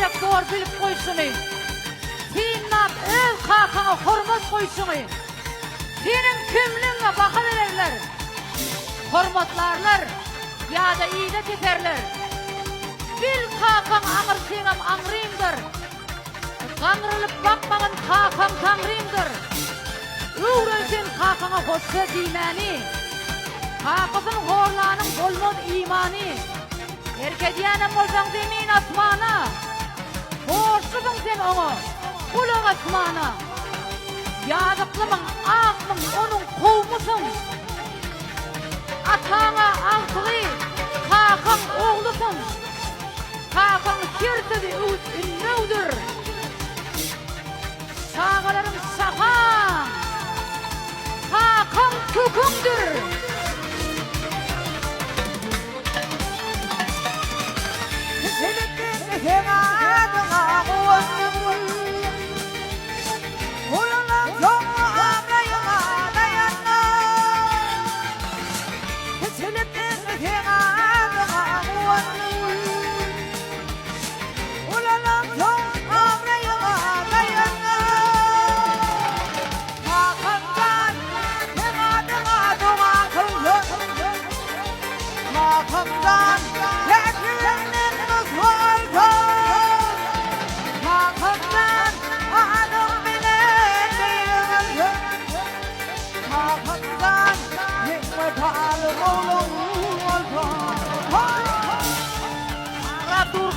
pek doğru bilip koyşunu. Tinnap öz kakana hormat koyşunu. Senin kimliğine bakıverirler. Hormatlarlar ya da iyide teterler. Bil kakan ağır sinem angrıyımdır. Kangrılıp bakmağın kakan tangrıyımdır. Uğrayın kakana hoşça dimeni. Kakasın horlanın bolmaz imani. Erkediyenim olsan zemin asmana. Hoşçudun sen onu kulak asmana. Yazıklımın ağmın onun kovmusun. Atana altığı kakan oğlusun. Kakan kirtidi ünlüdür. Sağlarım sakan. Kakan tükündür.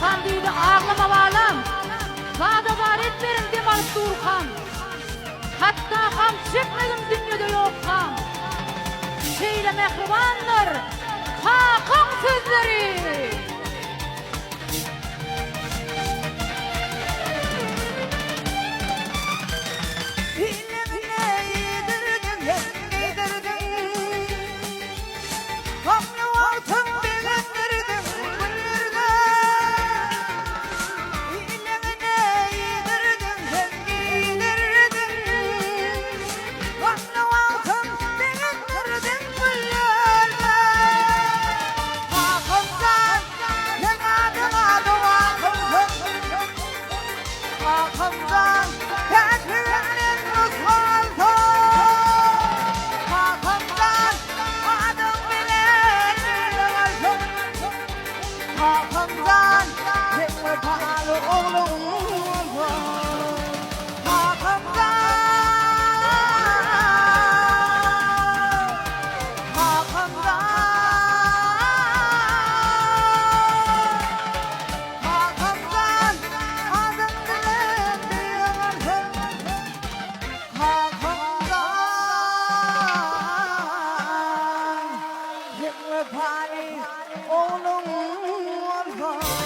Turhan deydi ağlama bağlam. Zada varet verin demal Turhan. Hatta kam çıkmadım dünyada yok kam. Şeyle mehribandır Hakan sözleri. Party, oh no,